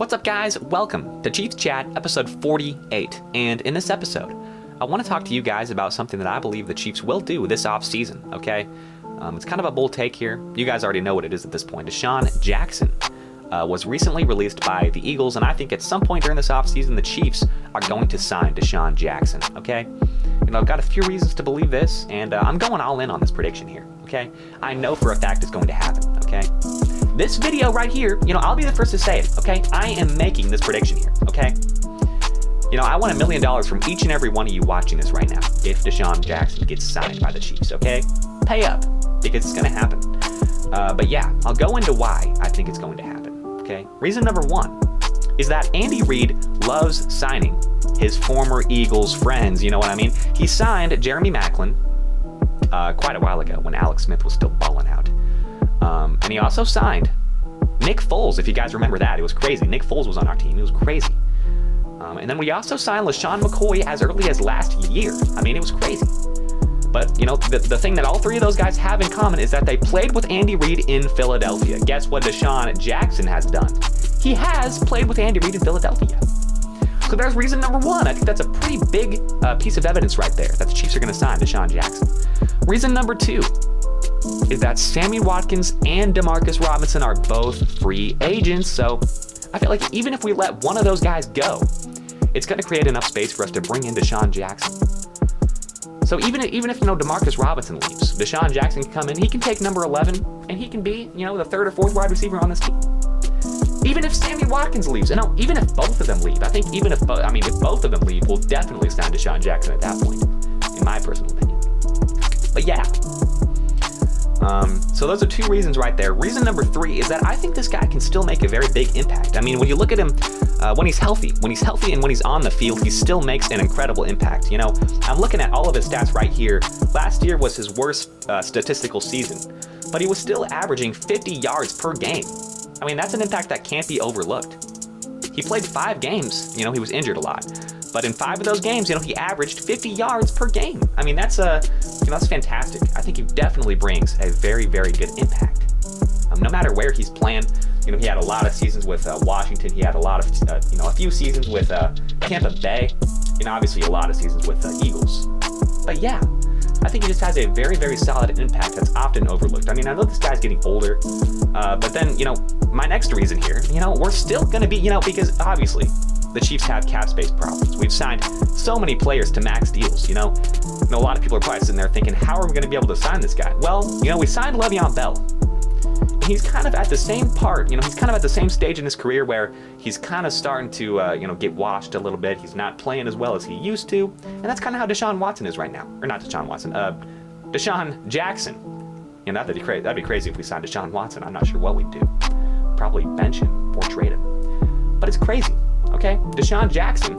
What's up, guys? Welcome to Chiefs Chat, episode 48. And in this episode, I want to talk to you guys about something that I believe the Chiefs will do this offseason, okay? It's kind of a bold take here. You guys already know what it is at this point. Desean Jackson was recently released by the Eagles, and I think at some point during this offseason, the Chiefs are going to sign Desean Jackson, okay? I've got a few reasons to believe this, and I'm going all in on this prediction here, okay? I know for a fact it's going to happen, okay? This video right here, I'll be the first to say it, okay? I am making this prediction here, okay? I want $1 million from each and every one of you watching this right now if Desean Jackson gets signed by the Chiefs, okay? Pay up, because it's going to happen. But yeah, I'll go into why I think it's going to happen, okay? Reason number one is that Andy Reid loves signing his former Eagles friends, you know what I mean? He signed Jeremy Maclin quite a while ago when Alex Smith was still balling out. And he also signed Nick Foles, if you guys remember that. It was crazy. Nick Foles was on our team. It was crazy. And then we also signed LaShawn McCoy as early as last year. I mean, it was crazy. But, the thing that all three of those guys have in common is that they played with Andy Reid in Philadelphia. Guess what Desean Jackson has done? He has played with Andy Reid in Philadelphia. So there's reason number one. I think that's a pretty big piece of evidence right there that the Chiefs are going to sign Desean Jackson. Reason number two is that Sammy Watkins and Demarcus Robinson are both free agents. So I feel like even if we let one of those guys go, it's going to create enough space for us to bring in Desean Jackson. So even if Demarcus Robinson leaves, Desean Jackson can come in. He can take number 11, and he can be the third or fourth wide receiver on this team. Even if Sammy Watkins leaves, even if both of them leave, I think if both of them leave, we'll definitely sign Desean Jackson at that point, in my personal opinion. But yeah. So those are two reasons right there. Reason number three is that I think this guy can still make a very big impact. I mean, when you look at him, when he's healthy and when he's on the field, he still makes an incredible impact. I'm looking at all of his stats right here. Last year was his worst statistical season, but he was still averaging 50 yards per game. I mean, that's an impact that can't be overlooked. He played 5 games, he was injured a lot. But in 5 of those games, he averaged 50 yards per game. I mean, that's fantastic. I think he definitely brings a very, very good impact. No matter where he's playing, he had a lot of seasons with Washington. He had a lot of, a few seasons with Tampa Bay. Obviously a lot of seasons with Eagles. But yeah, I think he just has a very, very solid impact that's often overlooked. I mean, I know this guy's getting older, but then, my next reason here, we're still going to be, because obviously the Chiefs have cap space problems. We've signed so many players to max deals, a lot of people are probably sitting there thinking, how are we going to be able to sign this guy? Well, we signed Le'Veon Bell. And he's kind of at the same part, he's kind of at the same stage in his career where he's kind of starting to, get washed a little bit. He's not playing as well as he used to. And that's kind of how Deshaun Watson is right now. Or not Deshaun Watson, Desean Jackson. That'd be crazy if we signed Deshaun Watson. I'm not sure what we'd do. Probably bench him or trade him. But it's crazy, okay? Desean Jackson,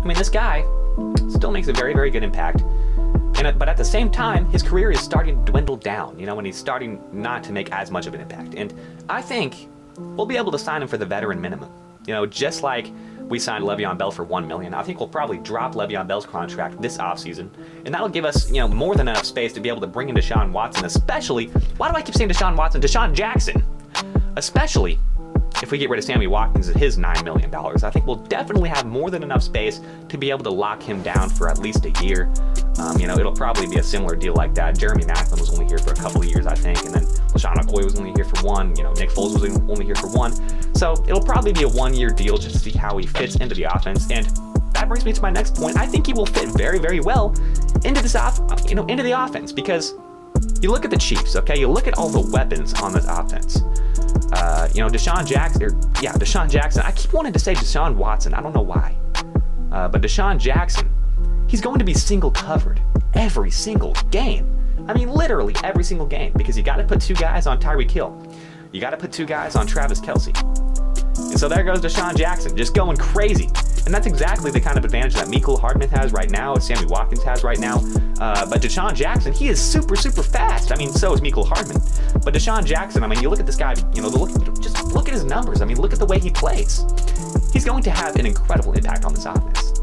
this guy still makes a very, very good impact. But at the same time, his career is starting to dwindle down, and he's starting not to make as much of an impact. And I think we'll be able to sign him for the veteran minimum. Just like we signed Le'Veon Bell for $1 million. I think we'll probably drop Le'Veon Bell's contract this offseason, and that'll give us, more than enough space to be able to bring in Deshaun Watson, especially, why do I keep saying Deshaun Watson? Desean Jackson, especially if we get rid of Sammy Watkins at his $9 million. I think we'll definitely have more than enough space to be able to lock him down for at least a year. It'll probably be a similar deal like that. Jeremy Maclin was only here for a couple of years, I think, and then LaShawn McCoy was only here for 1. Nick Foles was only here for 1. So it'll probably be a 1-year deal just to see how he fits into the offense. And that brings me to my next point. I think he will fit very, very well into this into the offense, because you look at the Chiefs, okay? You look at all the weapons on this offense. Desean Jackson. I keep wanting to say Deshaun Watson. I don't know why. But Desean Jackson, he's going to be single covered every single game. Literally every single game, because you got to put 2 guys on Tyreek Hill. You got to put 2 guys on Travis Kelce. And so there goes Desean Jackson, just going crazy. And that's exactly the kind of advantage that Mecole Hardman has right now, Sammy Watkins has right now. But Desean Jackson, he is super, super fast. So is Mecole Hardman. But Desean Jackson, you look at this guy, just look at his numbers. Look at the way he plays. He's going to have an incredible impact on this offense.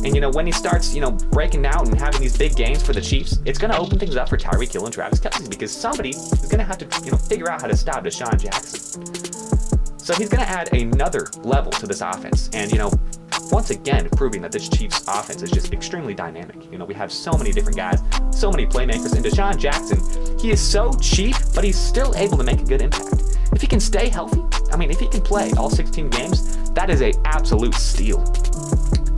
And, when he starts, breaking out and having these big games for the Chiefs, it's going to open things up for Tyreek Hill and Travis Kelce, because somebody is going to have to, figure out how to stop Desean Jackson. So he's going to add another level to this offense. And, once again, proving that this Chiefs offense is just extremely dynamic. We have so many different guys, so many playmakers. And Desean Jackson, he is so cheap, but he's still able to make a good impact. If he can stay healthy, if he can play all 16 games, that is an absolute steal.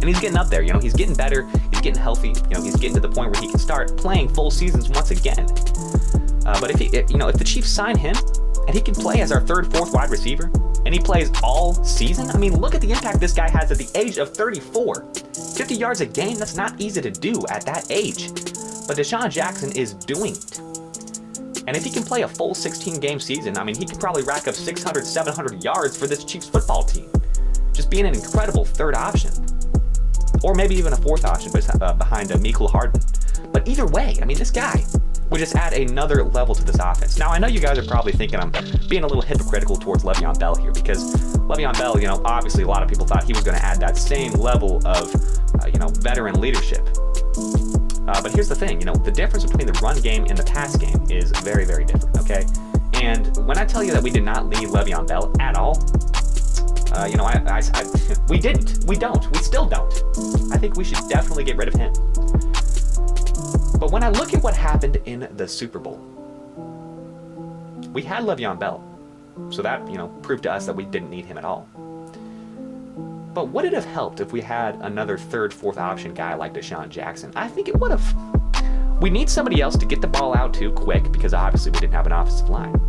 And he's getting up there, he's getting better, he's getting healthy, he's getting to the point where he can start playing full seasons once again. But if the Chiefs sign him, and he can play as our third, fourth wide receiver, and he plays all season, look at the impact this guy has at the age of 34. 50 yards a game, that's not easy to do at that age. But Desean Jackson is doing it. And if he can play a full 16-game season, he could probably rack up 600, 700 yards for this Chiefs football team. Just being an incredible third option. Or maybe even a fourth option behind Michael Hardman. But either way, this guy would just add another level to this offense. Now, I know you guys are probably thinking I'm being a little hypocritical towards Le'Veon Bell here, because Le'Veon Bell, obviously a lot of people thought he was going to add that same level of, veteran leadership. But here's the thing, the difference between the run game and the pass game is very, very different, okay? And when I tell you that we did not need Le'Veon Bell at all, we didn't. We don't. We still don't. I think we should definitely get rid of him. But when I look at what happened in the Super Bowl, we had Le'Veon Bell. So that, proved to us that we didn't need him at all. But would it have helped if we had another third, fourth option guy like Desean Jackson? I think it would have. We need somebody else to get the ball out to quick, because obviously we didn't have an offensive line.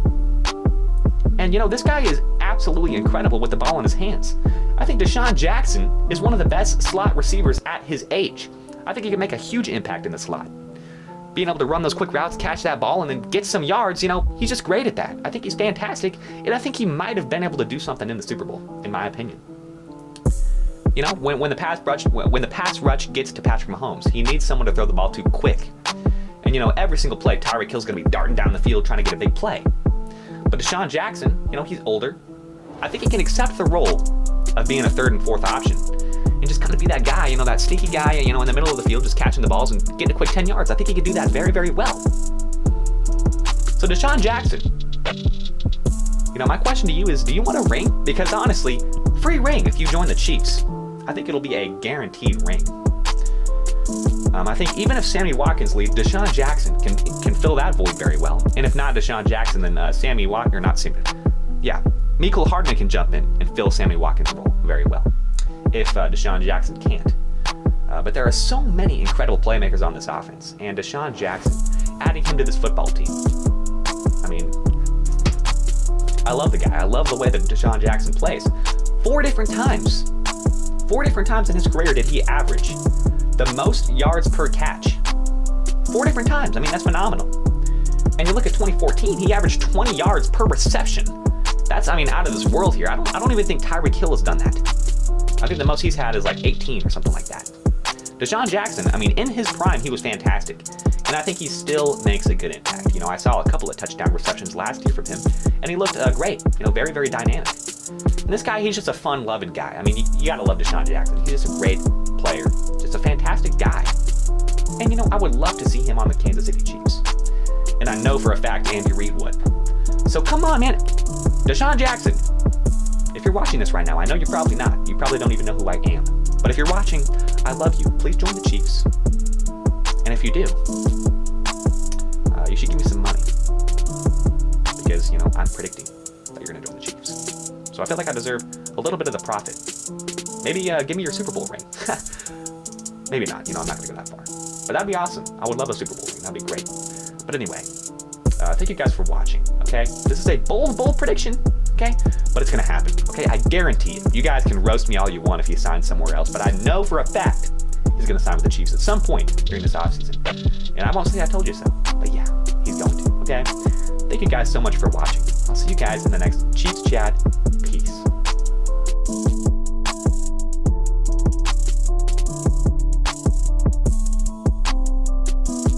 And, this guy is absolutely incredible with the ball in his hands. I think Desean Jackson is one of the best slot receivers at his age. I think he can make a huge impact in the slot. Being able to run those quick routes, catch that ball, and then get some yards, he's just great at that. I think he's fantastic, and I think he might have been able to do something in the Super Bowl, in my opinion. When the pass rush gets to Patrick Mahomes, he needs someone to throw the ball to quick. And every single play, Tyreek Hill's going to be darting down the field trying to get a big play. But Desean Jackson, he's older. I think he can accept the role of being a third and fourth option. And just kind of be that guy, that sneaky guy, in the middle of the field, just catching the balls and getting a quick 10 yards. I think he could do that very, very well. So Desean Jackson, my question to you is, do you want a ring? Because honestly, free ring if you join the Chiefs. I think it'll be a guaranteed ring. I think even if Sammy Watkins leaves, Desean Jackson can fill that void very well. And if not Desean Jackson, then Michael Hardman can jump in and fill Sammy Watkins' role very well. If Desean Jackson can't. But there are so many incredible playmakers on this offense. And Desean Jackson, adding him to this football team. I love the guy. I love the way that Desean Jackson plays. 4 different times in his career did he average the most yards per catch. 4 different times. That's phenomenal. And you look at 2014, he averaged 20 yards per reception. That's, out of this world here. I don't even think Tyreek Hill has done that. I think the most he's had is like 18 or something like that. Desean Jackson, in his prime, he was fantastic. And I think he still makes a good impact. I saw a couple of touchdown receptions last year from him, and he looked great. Very, very dynamic. And this guy, he's just a fun-loving guy. You gotta love Desean Jackson. He's just a great player. Just a fantastic guy. And, I would love to see him on the Kansas City Chiefs. And I know for a fact Andy Reid would. So come on, man. Desean Jackson, if you're watching this right now, I know you're probably not. You probably don't even know who I am. But if you're watching, I love you. Please join the Chiefs. And if you do, you should give me some money. Because, I'm predicting that you're going to join the Chiefs. So I feel like I deserve a little bit of the profit. Maybe give me your Super Bowl ring. Maybe not. I'm not going to go that far. But that'd be awesome. I would love a Super Bowl ring. That'd be great. But anyway, thank you guys for watching, okay? This is a bold prediction, okay? But it's going to happen, okay? I guarantee it. You guys can roast me all you want if he signs somewhere else, but I know for a fact he's going to sign with the Chiefs at some point during this offseason. And I won't say I told you so, but yeah, he's going to, okay? Thank you guys so much for watching. I'll see you guys in the next Chiefs Chat. Peace.